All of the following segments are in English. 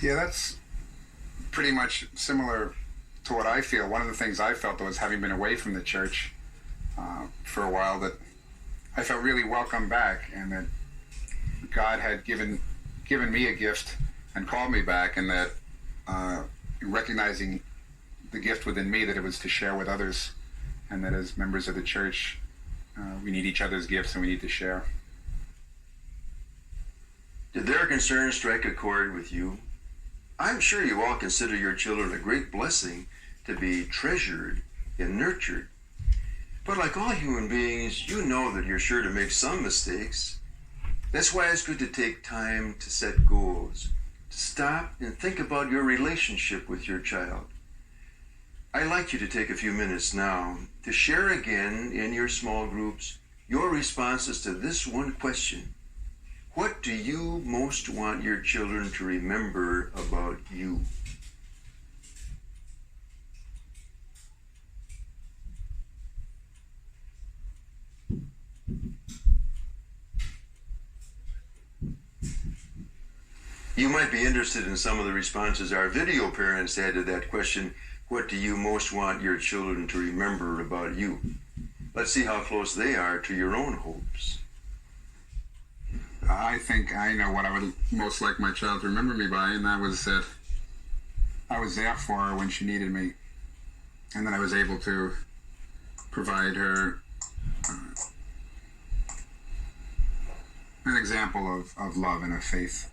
Yeah, that's pretty much similar to what I feel. One of the things I felt was having been away from the church for a while, that I felt really welcome back, and that God had given me a gift and called me back, and that recognizing the gift within me, that it was to share with others, and that as members of the church, we need each other's gifts and we need to share. Did their concerns strike a chord with you? I'm sure you all consider your children a great blessing to be treasured and nurtured. But like all human beings, you know that you're sure to make some mistakes. That's why it's good to take time to set goals, to stop and think about your relationship with your child. I'd like you to take a few minutes now to share again in your small groups your responses to this one question. What do you most want your children to remember about you? You might be interested in some of the responses our video parents had to that question, what do you most want your children to remember about you? Let's see how close they are to your own hopes. I think I know what I would most like my child to remember me by, and that was that I was there for her when she needed me, and that I was able to provide her an example of love and of faith.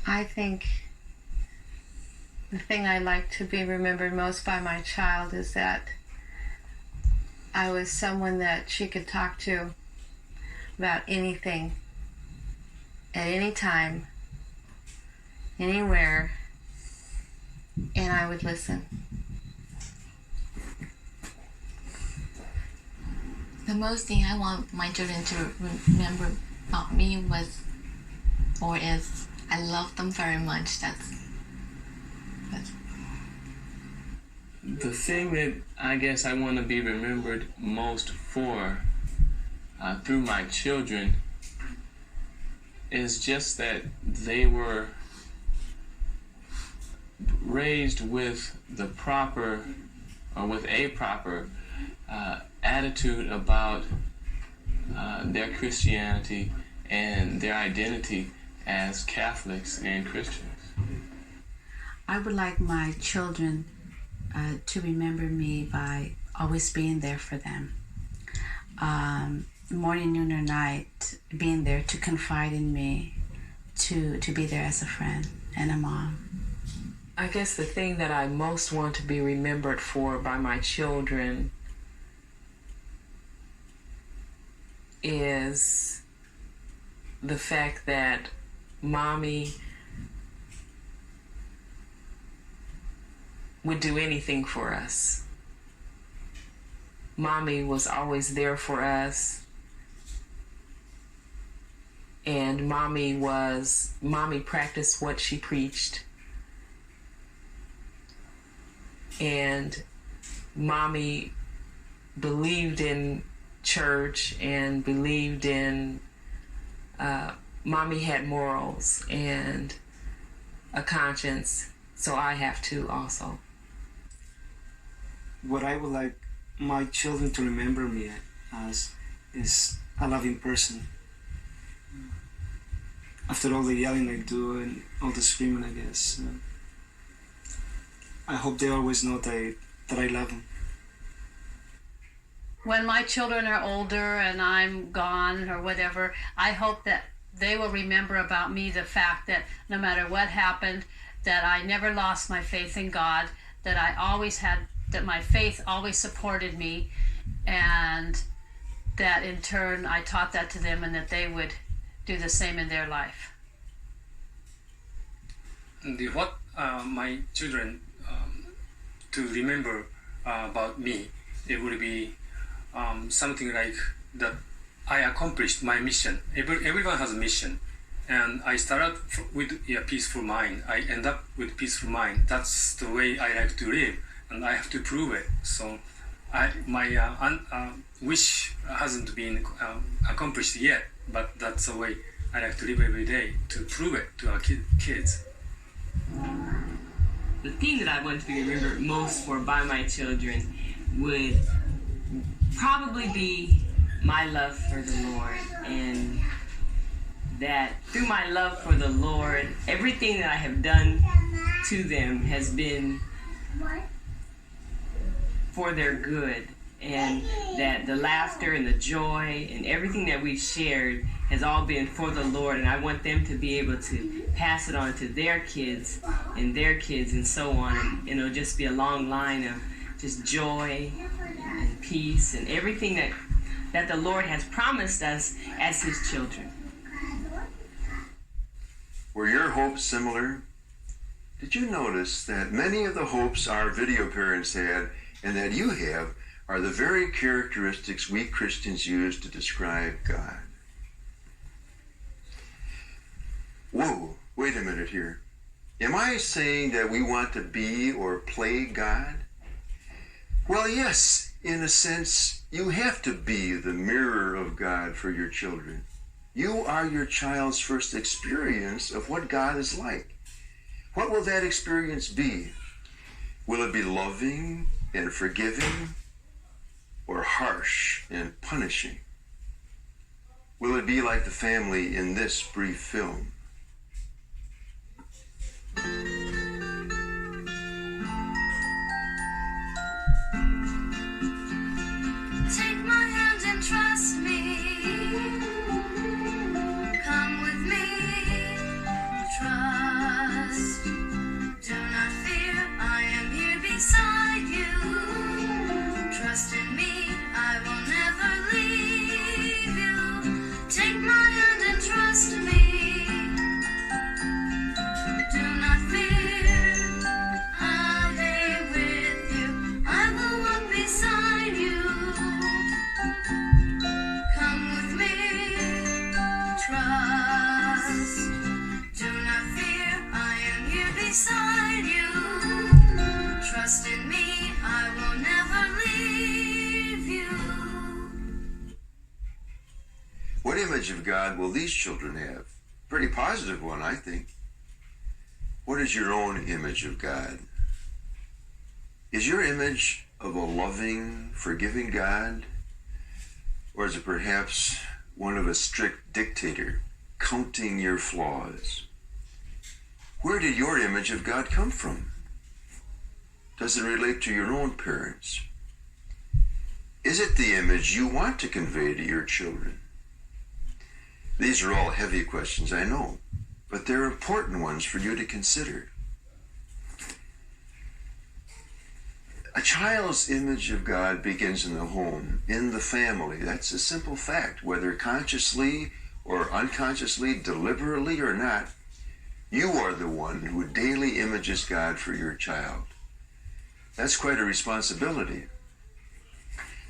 I think the thing I like to be remembered most by my child is that I was someone that she could talk to about anything, at any time, anywhere, and I would listen. The most thing I want my children to remember about me is I love them very much. That's the thing that I guess I want to be remembered most for through my children is just that they were raised with a proper attitude about their Christianity and their identity as Catholics and Christians. I would like my children to remember me by always being there for them. Morning, noon, or night, being there to confide in me, to be there as a friend and a mom. I guess the thing that I most want to be remembered for by my children is the fact that Mommy would do anything for us. Mommy was always there for us. And Mommy practiced what she preached. And Mommy believed in church and believed in, Mommy had morals and a conscience, so I have to also. What I would like my children to remember me as is a loving person. After all the yelling I do and all the screaming, I guess, I hope they always know that I love them. When my children are older and I'm gone or whatever, I hope that they will remember about me the fact that no matter what happened, that I never lost my faith in God, that that my faith always supported me, and that in turn I taught that to them and that they would do the same in their life. What my children to remember about me, it would be something like that I accomplished my mission. Everyone has a mission, and I started with a peaceful mind. I end up with peaceful mind. That's the way I like to live, and I have to prove it. So my wish hasn't been accomplished yet, but that's the way I like to live every day to prove it to our kids. The thing that I want to be remembered most for by my children would probably be my love for the Lord, and that through my love for the Lord, everything that I have done to them has been for their good, and that the laughter and the joy and everything that we've shared has all been for the Lord, and I want them to be able to pass it on to their kids and so on, and it'll just be a long line of just joy and peace and everything that the Lord has promised us as His children. Were your hopes similar? Did you notice that many of the hopes our video parents had and that you have are the very characteristics we Christians use to describe God? Whoa, wait a minute here. Am I saying that we want to be or play God? Well, yes, in a sense, you have to be the mirror of God for your children. You are your child's first experience of what God is like. What will that experience be? Will it be loving and forgiving, or harsh and punishing? Will it be like the family in this brief film? Take my hand and trust me. Come with me. Trust. Do not fear. I am here beside you. Trust in me. I will never leave you. Take my hand and trust me. Do not fear. I'll be with you. I will walk beside you. Come with me. Trust. Do not fear. I am here beside you. Trust in me. I will never leave you. What image of God will these children have? Pretty positive one, I think. What is your own image of God? Is your image of a loving, forgiving God? Or is it perhaps one of a strict dictator, counting your flaws? Where did your image of God come from? Does it relate to your own parents? Is it the image you want to convey to your children? These are all heavy questions, I know, but they're important ones for you to consider. A child's image of God begins in the home, in the family. That's a simple fact. Whether consciously or unconsciously, deliberately or not, you are the one who daily images God for your child. That's quite a responsibility.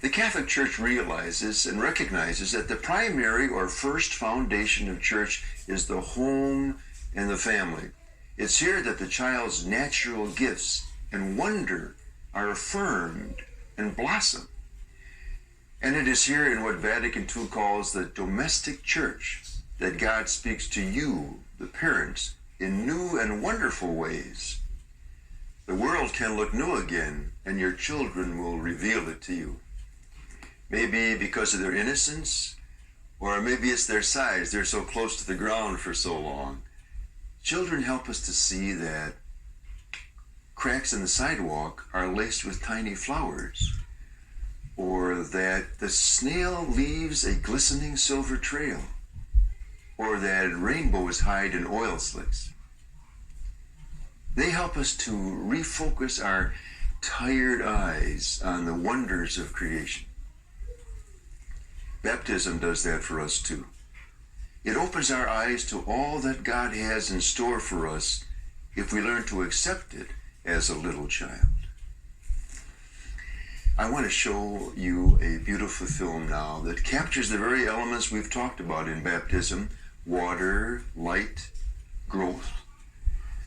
The Catholic Church realizes and recognizes that the primary or first foundation of church is the home and the family. It's here that the child's natural gifts and wonder are affirmed and blossom. And it is here in what Vatican II calls the domestic church that God speaks to you, the parents, in new and wonderful ways. The world can look new again, and your children will reveal it to you. Maybe because of their innocence, or maybe it's their size. They're so close to the ground for so long. Children help us to see that cracks in the sidewalk are laced with tiny flowers, or that the snail leaves a glistening silver trail, or that rainbows hide in oil slicks. They help us to refocus our tired eyes on the wonders of creation. Baptism does that for us too. It opens our eyes to all that God has in store for us if we learn to accept it as a little child. I want to show you a beautiful film now that captures the very elements we've talked about in baptism: water, light, growth.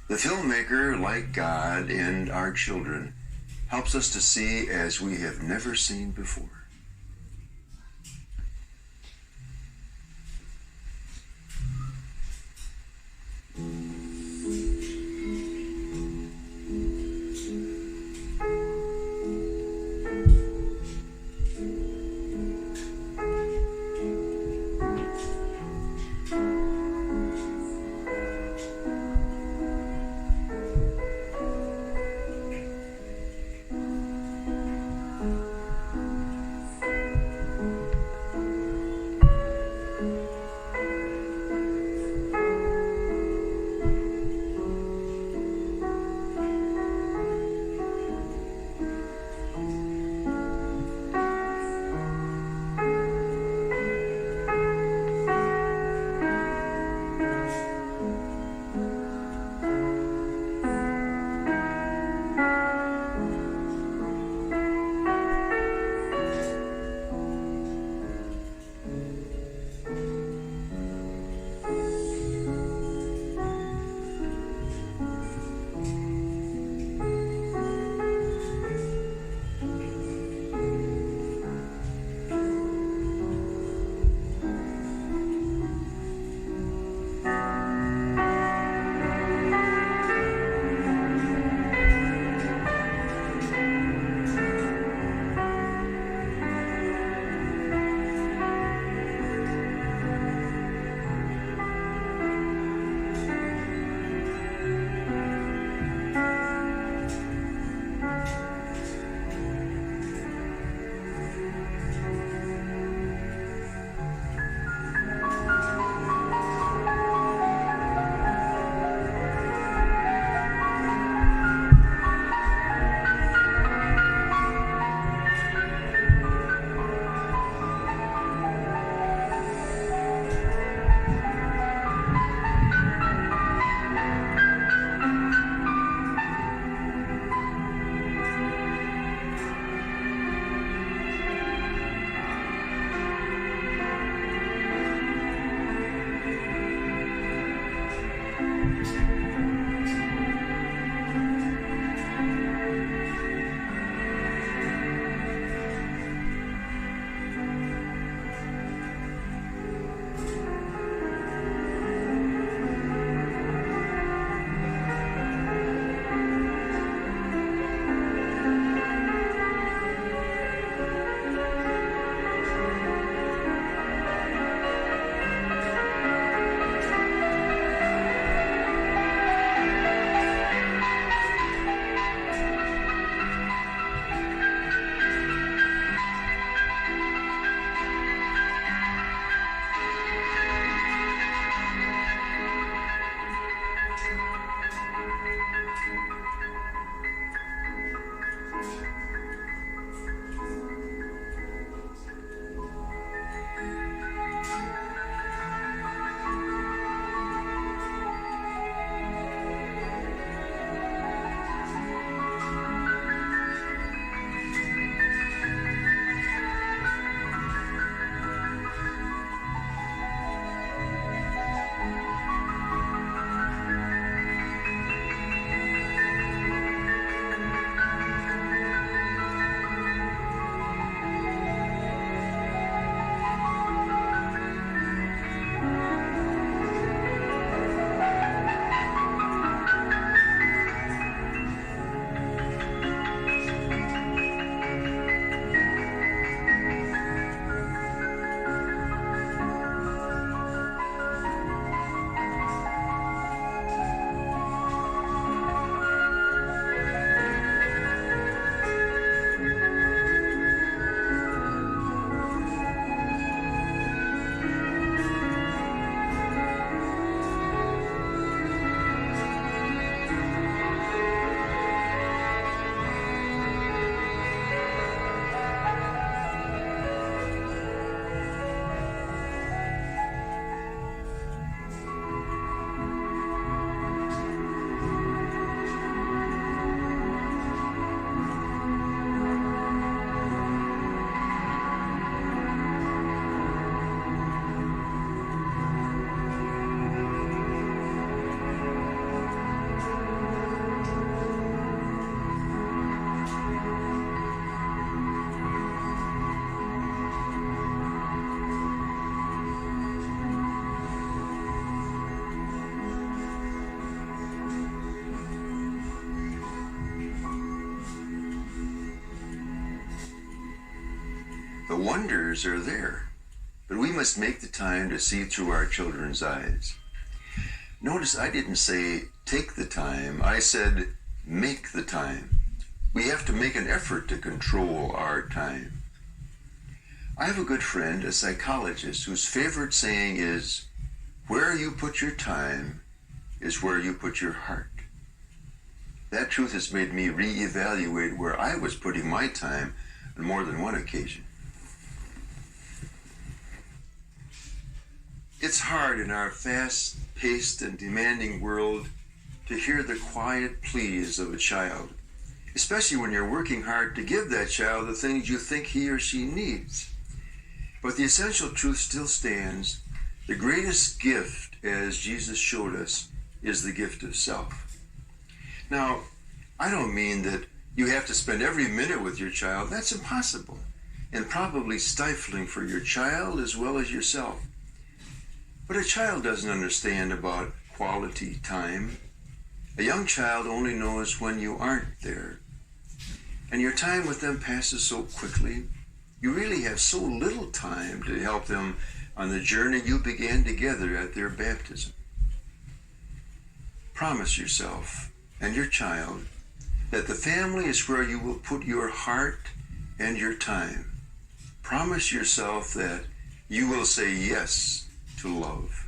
The filmmaker, like God and our children, helps us to see as we have never seen before. wonders are there, but we must make the time to see through our children's eyes. Notice I didn't say take the time, I said make the time. We have to make an effort to control our time. I have a good friend, a psychologist, whose favorite saying is, where you put your time is where you put your heart. That truth has made me reevaluate where I was putting my time on more than one occasion. It's hard in our fast-paced and demanding world to hear the quiet pleas of a child, especially when you're working hard to give that child the things you think he or she needs. But the essential truth still stands. The greatest gift, as Jesus showed us, is the gift of self. Now, I don't mean that you have to spend every minute with your child. That's impossible, and probably stifling for your child as well as yourself. But a child doesn't understand about quality time. A young child only knows when you aren't there. And your time with them passes so quickly. You really have so little time to help them on the journey you began together at their baptism. Promise yourself and your child that the family is where you will put your heart and your time. Promise yourself that you will say yes to love.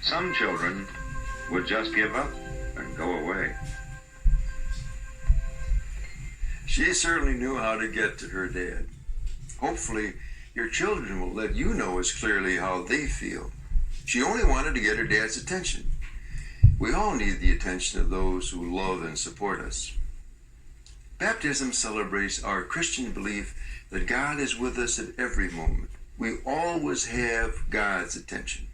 Some children would just give up and go away. She certainly knew how to get to her dad. Hopefully, your children will let you know as clearly how they feel. She only wanted to get her dad's attention. We all need the attention of those who love and support us. Baptism celebrates our Christian belief that God is with us at every moment. We always have God's attention.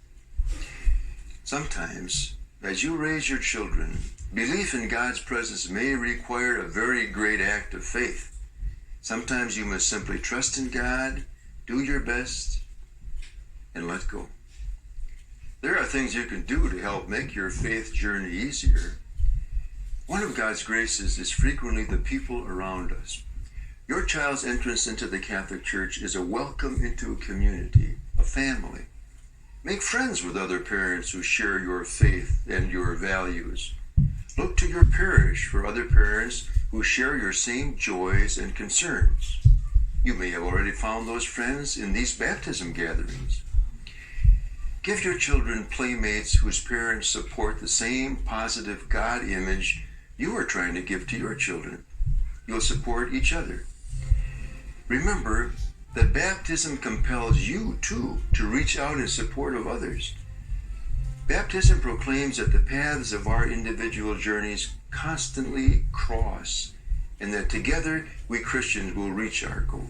Sometimes, as you raise your children, belief in God's presence may require a very great act of faith. Sometimes you must simply trust in God, do your best, and let go. There are things you can do to help make your faith journey easier. One of God's graces is frequently the people around us. Your child's entrance into the Catholic Church is a welcome into a community, a family. Make friends with other parents who share your faith and your values. Look to your parish for other parents who share your same joys and concerns. You may have already found those friends in these baptism gatherings. Give your children playmates whose parents support the same positive God image you are trying to give to your children. You'll support each other. Remember that baptism compels you, too, to reach out in support of others. Baptism proclaims that the paths of our individual journeys constantly cross, and that together we Christians will reach our goal.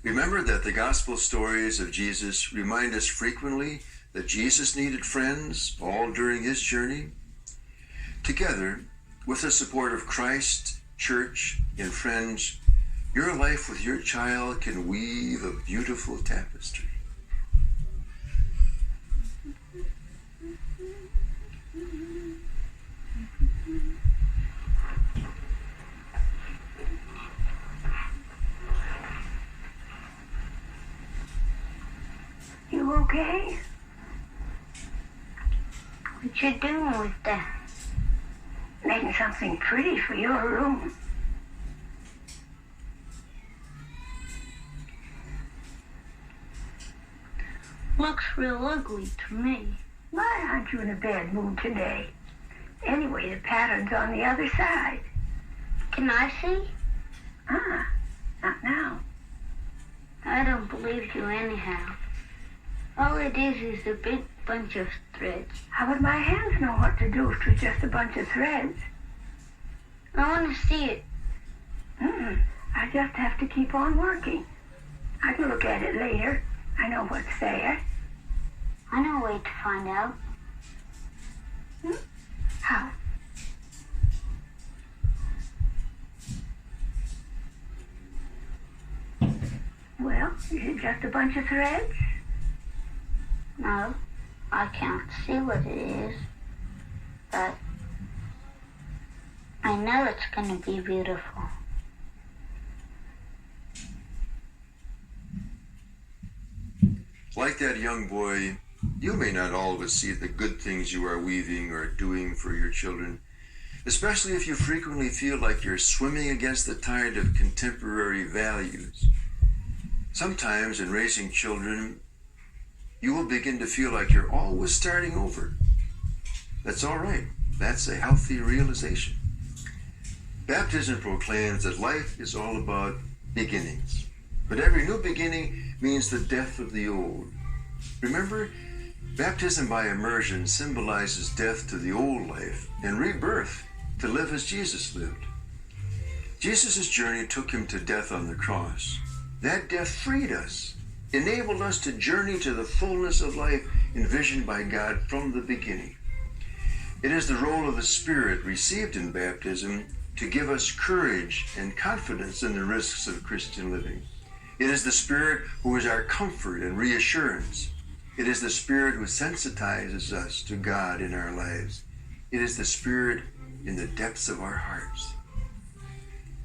Remember that the gospel stories of Jesus remind us frequently that Jesus needed friends all during his journey. Together, with the support of Christ, church, and friends, your life with your child can weave a beautiful tapestry. You okay? What you doing with that? Making something pretty for your room. Looks real ugly to me. Why aren't you in a bad mood today? Anyway, the pattern's on the other side. Can I see? Not now. I don't believe you anyhow. All it is a big bunch of threads. How would my hands know what to do if it was just a bunch of threads? I want to see it. I just have to keep on working. I can look at it later. I know what's there. I know a way to find out. How? Well, is it just a bunch of threads? No, I can't see what it is, but I know it's going to be beautiful. Like that young boy, you may not always see the good things you are weaving or doing for your children, especially if you frequently feel like you're swimming against the tide of contemporary values. Sometimes in raising children, you will begin to feel like you're always starting over. That's all right. That's a healthy realization. Baptism proclaims that life is all about beginnings. But every new beginning means the death of the old. Remember, baptism by immersion symbolizes death to the old life and rebirth to live as Jesus lived. Jesus' journey took him to death on the cross. That death freed us, enabled us to journey to the fullness of life envisioned by God from the beginning. It is the role of the Spirit received in baptism to give us courage and confidence in the risks of Christian living. It is the Spirit who is our comfort and reassurance. It is the Spirit who sensitizes us to God in our lives. It is the Spirit in the depths of our hearts.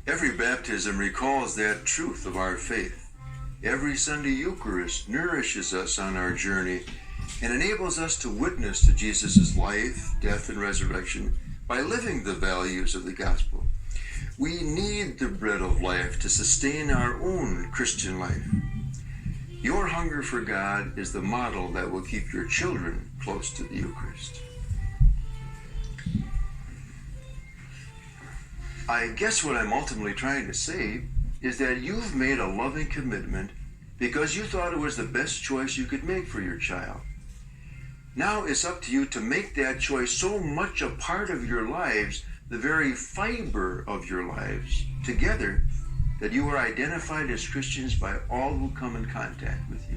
Every baptism recalls that truth of our faith. Every Sunday Eucharist nourishes us on our journey and enables us to witness to Jesus' life, death, and resurrection by living the values of the gospel. We need the bread of life to sustain our own Christian life. Your hunger for God is the model that will keep your children close to the Eucharist. I guess what I'm ultimately trying to say is that you've made a loving commitment because you thought it was the best choice you could make for your child. Now it's up to you to make that choice so much a part of your lives, the very fiber of your lives, together, that you are identified as Christians by all who come in contact with you.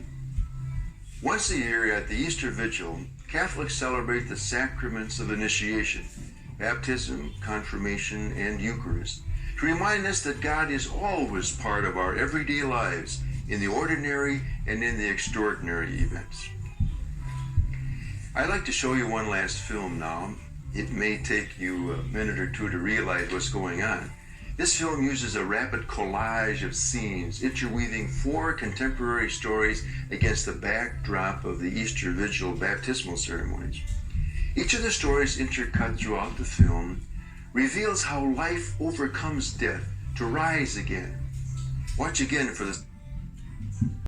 Once a year at the Easter Vigil, Catholics celebrate the sacraments of initiation, baptism, confirmation, and Eucharist, to remind us that God is always part of our everyday lives, in the ordinary and in the extraordinary events. I'd like to show you one last film now. It may take you a minute or two to realize what's going on. This film uses a rapid collage of scenes, interweaving 4 contemporary stories against the backdrop of the Easter Vigil baptismal ceremonies. Each of the stories intercut throughout the film reveals how life overcomes death to rise again. Watch again for the